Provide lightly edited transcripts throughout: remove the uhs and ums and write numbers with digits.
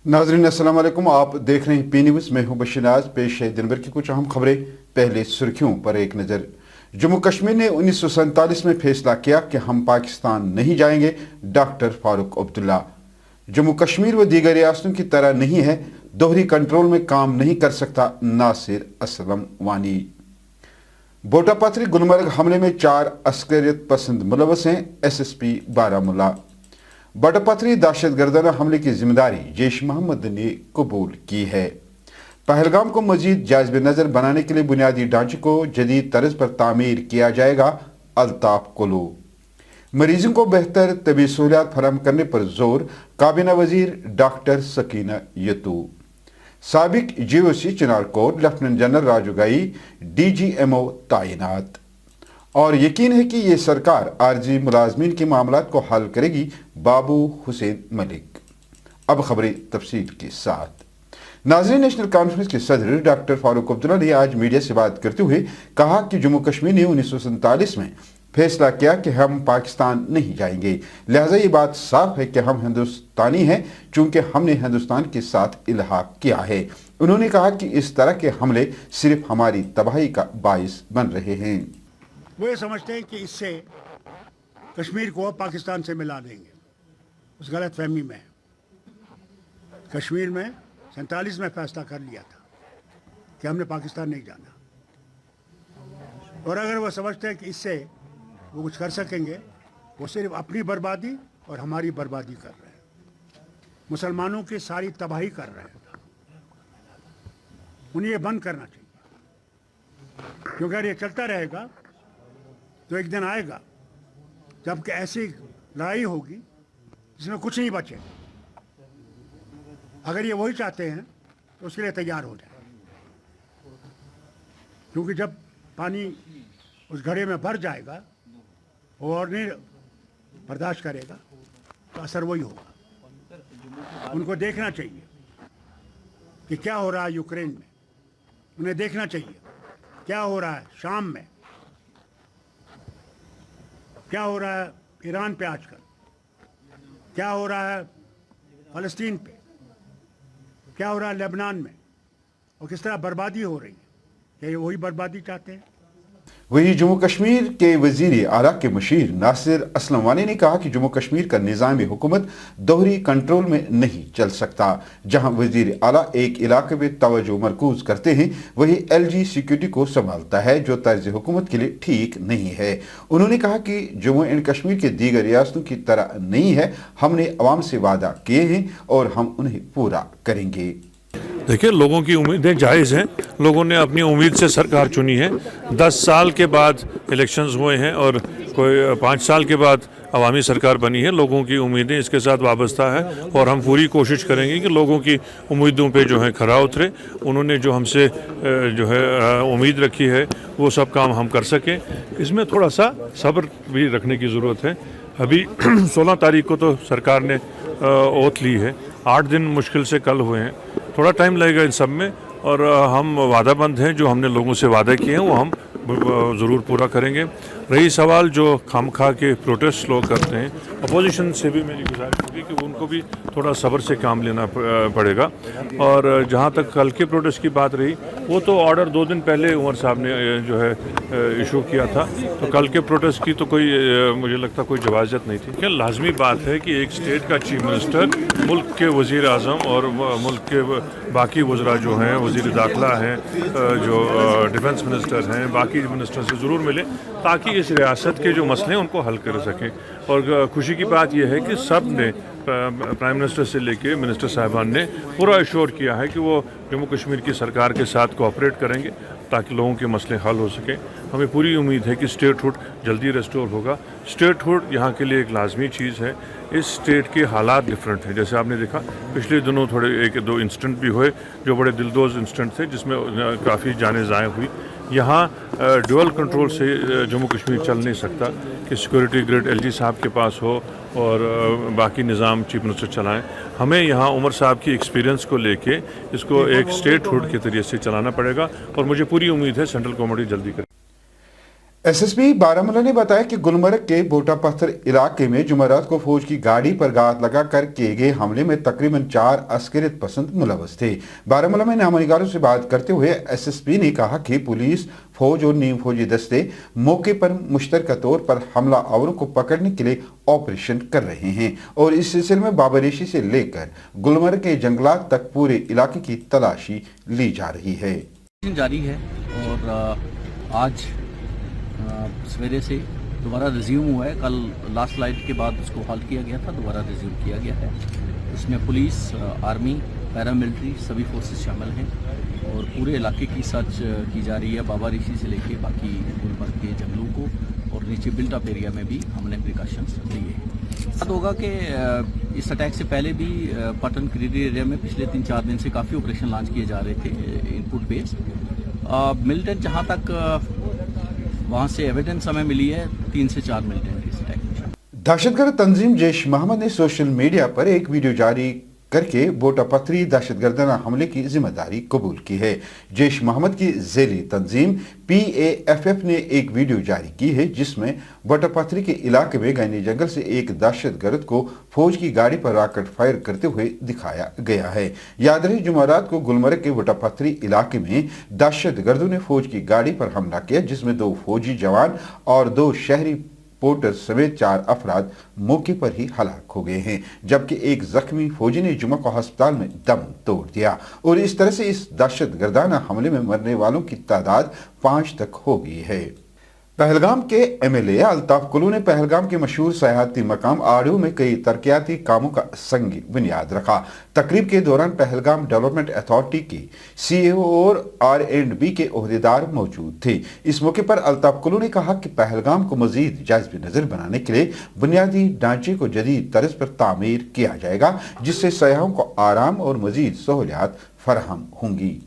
नाजरीन अस्सलाम वालेकुम। आप देख रहे हैं पी न्यूज़। मैं हूं बशीर नाज। पेश है दिन भर की कुछ अहम खबरें। पहले सुर्खियों पर एक नज़र। जम्मू कश्मीर ने 1947 में फैसला किया कि हम पाकिस्तान नहीं जाएंगे। डॉक्टर फारूक अब्दुल्ला। जम्मू कश्मीर व दीगर रियासतों की तरह नहीं है, दोहरी कंट्रोल में काम नहीं कर सकता नासिर असलम वानी। बोटापथरी गुलमर्ग हमले में 4 अस्करियत पसंद मुलवस हैं। SSP बारामूला। बोटापथरी दहशतगर्दाना हमले की जिम्मेदारी जैश मोहम्मद ने कबूल की है। पहलगाम को मजीद जायज़ नज़र बनाने के लिए बुनियादी ढांचे को जदीद तर्ज पर तामीर किया जाएगा। अल्ताफ कुलू। मरीजों को बेहतर तबी सहूलियात फराहम करने पर जोर, काबीना वजीर डॉक्टर सकीना यतू। साबिक GOC चिनारकोट लेफ्टिनेंट जनरल राजू गाई DGMO तैनात। और यकीन है कि ये सरकार आरजी मुलाजमीन के मामलात को हल करेगी। बाबू हुसैन मलिक। अब खबरें तफसील के साथ। नाज़रीन, नेशनल कॉन्फ्रेंस के सदर डॉक्टर फारूक अब्दुल्ला ने आज मीडिया से बात करते हुए कहा कि जम्मू कश्मीर ने 1947 में फैसला किया कि हम पाकिस्तान नहीं जाएंगे, लिहाजा ये बात साफ है कि हम हिंदुस्तानी हैं, चूंकि हमने हिंदुस्तान के साथ इल्हाक किया है। उन्होंने कहा कि इस तरह के हमले सिर्फ हमारी तबाही का बाइस बन रहे हैं। वो ये समझते हैं कि इससे कश्मीर को पाकिस्तान से मिला देंगे। उस गलत फहमी में कश्मीर में 47 में फैसला कर लिया था कि हमने पाकिस्तान नहीं जाना, और अगर वो समझते हैं कि इससे वो कुछ कर सकेंगे, वो सिर्फ अपनी बर्बादी और हमारी बर्बादी कर रहे हैं, मुसलमानों की सारी तबाही कर रहे हैं। उन्हें ये बंद करना चाहिए, क्योंकि अगर ये चलता रहेगा तो एक दिन आएगा जबकि ऐसी लड़ाई होगी जिसमें कुछ नहीं बचे। अगर ये वही चाहते हैं तो उसके लिए तैयार हो जाए, क्योंकि जब पानी उस घड़े में भर जाएगा वो और नहीं बर्दाश्त करेगा तो असर वही होगा। उनको देखना चाहिए कि क्या हो रहा है यूक्रेन में, उन्हें देखना चाहिए क्या हो रहा है शाम में, क्या हो रहा है ईरान पे आजकल, क्या हो रहा है फ़लस्तीन पे, क्या हो रहा है लेबनान में, और किस तरह बर्बादी हो रही है। क्या ये वही बर्बादी चाहते हैं? वहीं जम्मू कश्मीर के वजीर आला के मशीर नासिर असलम वानी ने कहा कि जम्मू कश्मीर का निज़ाम हुकूमत दोहरी कंट्रोल में नहीं चल सकता। जहां वजीर आला एक इलाके में तवज्जो मरकूज करते हैं, वही LG सिक्योरिटी को संभालता है, जो तर्ज हुकूमत के लिए ठीक नहीं है। उन्होंने कहा कि जम्मू एंड कश्मीर के दीगर रियासतों की तरह नहीं है, हमने अवाम से वादा किए हैं और हम उन्हें पूरा करेंगे। देखिए, लोगों की उम्मीदें जायज़ हैं। लोगों ने अपनी उम्मीद से सरकार चुनी है। 10 साल के बाद इलेक्शंस हुए हैं और कोई 5 साल के बाद अवामी सरकार बनी है। लोगों की उम्मीदें इसके साथ वाबस्ता है और हम पूरी कोशिश करेंगे कि लोगों की उम्मीदों पे जो है खरा उतरे। उन्होंने जो हमसे जो है उम्मीद रखी है वो सब काम हम कर सकें। इसमें थोड़ा सा सब्र भी रखने की ज़रूरत है। अभी 16 तारीख को तो सरकार ने ओथ ली है, 8 दिन मुश्किल से कल हुए हैं, थोड़ा टाइम लगेगा इन सब में, और हम वादाबंद हैं। जो हमने लोगों से वादे किए हैं वो हम ज़रूर पूरा करेंगे। रही सवाल जो खामखा के प्रोटेस्ट लोग करते हैं, अपोजिशन से भी मेरी गुजारिश होगी कि उनको भी थोड़ा सब्र से काम लेना पड़ेगा। और जहाँ तक कल के प्रोटेस्ट की बात रही, वो तो ऑर्डर 2 दिन पहले उमर साहब ने जो है इशू किया था, तो कल के प्रोटेस्ट की तो कोई मुझे लगता कोई जवाज़त नहीं थी। क्या लाजमी बात है कि एक स्टेट का चीफ मिनिस्टर मुल्क के वज़ीर आज़म और मुल्क के बाकी वज़रा जो हैं, वज़ीर दाखिला हैं, जो डिफेंस मिनिस्टर हैं, बाकी मिनिस्टर से ज़रूर मिले ताकि इस रियासत के जो मसले हैं उनको हल कर सकें। और खुशी की बात यह है कि सब ने, प्राइम मिनिस्टर से लेके मिनिस्टर साहिबान ने पूरा एश्योर किया है कि वो जम्मू कश्मीर की सरकार के साथ कोऑपरेट करेंगे ताकि लोगों के मसले हल हो सकें। हमें पूरी उम्मीद है कि स्टेटहुड जल्दी रेस्टोर होगा। स्टेटहुड यहाँ के लिए एक लाजमी चीज़ है। इस स्टेट के हालात डिफरेंट हैं। जैसे आपने देखा पिछले दिनों थोड़े 1-2 इंसिडेंट भी हुए जो बड़े दिलदोज इंसिडेंट थे, जिसमें काफ़ी जानें ज़ाया हुई। यहाँ ड्यूअल कंट्रोल से जम्मू कश्मीर चल नहीं सकता कि सिक्योरिटी ग्रिड LG साहब के पास हो और बाकी निज़ाम चीफ मिनिस्टर चलाएं। हमें यहाँ उमर साहब की एक्सपीरियंस को लेके इसको एक स्टेटहुड के तरीके से चलाना पड़ेगा और मुझे पूरी उम्मीद है सेंट्रल गवर्नमेंट जल्दी करेगी। एसएसपी बारामूला ने बताया कि गुलमर्ग के बोटा पत्थर इलाके में जुमेरात को फौज की गाड़ी पर घात लगाकर किए गए हमले में तकरीबन 4 अस्करियत पसंद मुलव्वस थे। बारामूला में नामनिगारों से बात करते हुए एसएसपी ने कहा कि पुलिस, फौज और नीम फौजी दस्ते मौके पर मुश्तरका तौर पर हमला आवरों को पकड़ने के लिए ऑपरेशन कर रहे हैं और इस सिलसिले में बाबरेशी से लेकर गुलमर्ग के जंगलात तक पूरे इलाके की तलाशी ली जा रही है। जारी है और आज सवेरे से दोबारा रिज्यूम हुआ है। कल लास्ट लाइट के बाद उसको हॉल्ट किया गया था, दोबारा रिज्यूम किया गया है। इसमें पुलिस, आर्मी, पैरामिलिट्री सभी फोर्सेस शामिल हैं और पूरे इलाके की सर्च की जा रही है, बाबा ऋषि से लेके बाकी गुलमर्ग के जंगलों को, और नीचे बिल्ट अप एरिया में भी हमने प्रिकॉशंस लिए हैं। याद होगा कि इस अटैक से पहले भी पटन क्रीरी एरिया में पिछले 3-4 दिन से काफ़ी ऑपरेशन लॉन्च किए जा रहे थे इनपुट बेस। मिलिटेंट जहाँ तक वहाँ से एविडेंस हमें मिली है 3 से 4 मिलिटेंट इस अटैक में। दहशतगर्द तंजीम जैश मोहम्मद ने सोशल मीडिया पर एक वीडियो जारी करके बोटा पत्थरी दहशतगर्दाना हमले की जिम्मेदारी कबूल की है। जैश मोहम्मद की झैली तंजीम PAFF ने एक वीडियो जारी की है जिसमें बोटा पत्थरी के इलाके में घने जंगल से एक दहशतगर्द को फौज की गाड़ी पर रॉकेट फायर करते हुए दिखाया गया है। याद रहे जुमेरात को गुलमर्ग के बोटा पत्थरी इलाके में दहशतगर्दों ने फौज की गाड़ी पर हमला किया जिसमें 2 फौजी जवान और 2 शहरी पोर्टर समेत 4 अफराद मौके पर ही हलाक हो गए हैं, जबकि एक जख्मी फौजी ने जुमा को अस्पताल में दम तोड़ दिया और इस तरह से इस दहशतगर्दाना हमले में मरने वालों की तादाद 5 तक हो गई है। पहलगाम के MLA अल्ताफ कुल्लू ने पहलगाम के मशहूर सयाहती मकाम आड़ू में कई तरक्याती कामों का संगी बुनियाद रखा। तकरीब के दौरान पहलगाम डेवलपमेंट अथॉरिटी की CEO और R&B के ओहदेदार मौजूद थे। इस मौके पर अल्ताफ कुल्लू ने कहा कि पहलगाम को मजीद जायज़ नज़र बनाने के लिए बुनियादी ढांचे को जदीद तर्ज पर तामीर किया जाएगा जिससे सयाहों को आराम और मजीद सहूलियात फराहम होंगी।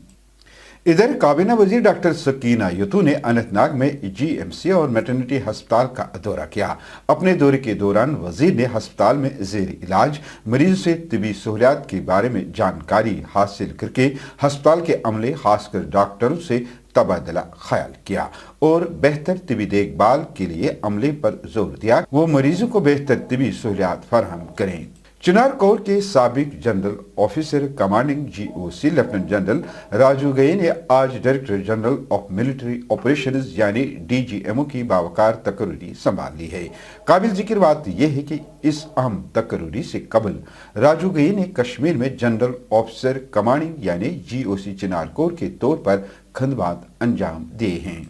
इधर काबीना वजीर डॉक्टर सकीना यतू ने अनंतनाग में GMC और मैटरनिटी अस्पताल का दौरा किया। अपने दौरे के दौरान वजीर ने अस्पताल में ज़ेर इलाज मरीजों से तिबी सहूलियात के बारे में जानकारी हासिल करके अस्पताल के अमले खासकर डॉक्टरों से तबादला ख्याल किया और बेहतर तिबी देखभाल के लिए अमले पर जोर दिया वो मरीजों को बेहतर तिबी सहूलियात फराहम करें। चिनार कोर के साबिक general officer commanding GOC lieutenant general Raju गये ने आज director general of military operations यानी DGMO की बावकार तकर्री संभाल ली है। काबिल जिक्र बात यह है कि इस अहम तकर्री से कबल राजू गये ने कश्मीर में जनरल ऑफिसर कमांडिंग यानी GOC चिनार कोर के तौर पर खदमात अंजाम दिए हैं।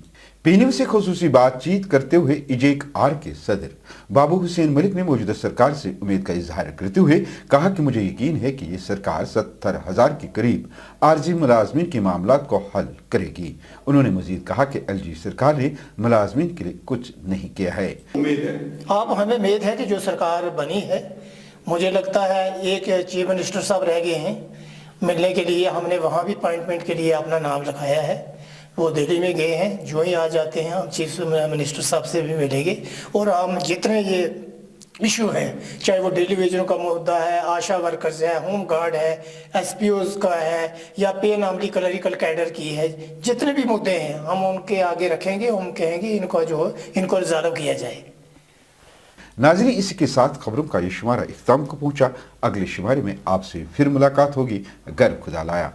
PNU से खुसूसी बातचीत करते हुए IJEC-R के सदर बाबू हुसैन मलिक ने मौजूदा सरकार से उम्मीद का इजहार करते हुए कहा कि मुझे यकीन है कि ये सरकार 70,000 के करीब आर्जी मुलाजमीन के मामलात को हल करेगी। उन्होंने मजीद कहा कि LG सरकार ने मुलाजमीन के लिए कुछ नहीं किया है। आप हमें उम्मीद है कि जो सरकार बनी है, मुझे लगता है एक चीफ मिनिस्टर साहब रह गए हैं मिलने के लिए, हमने वहाँ भी अपॉइंटमेंट के लिए अपना नाम लिखाया है। वो दिल्ली में गए हैं, जो ही आ जाते हैं हम चीफ मिनिस्टर साहब से भी मिलेंगे और हम जितने ये इशू हैं, चाहे वो डेली वेजरों का मुद्दा है, आशा वर्कर्स है, होम गार्ड है, SPOs का है या पे नामली क्लरिकल कैडर की है, जितने भी मुद्दे हैं हम उनके आगे रखेंगे। हम कहेंगे इनको रिजॉल्व किया जाए। नाज़रीन, इसी के साथ खबरों का ये शुमारा इख्तिताम को पहुंचा। अगले शुमारे में आपसे फिर मुलाकात होगी अगर खुदा लाया।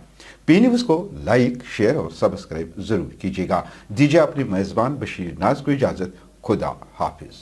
PNU को लाइक, शेयर और सब्सक्राइब जरूर कीजिएगा। दीजिए अपने मेजबान बशीर नाज को इजाजत। खुदा हाफिज।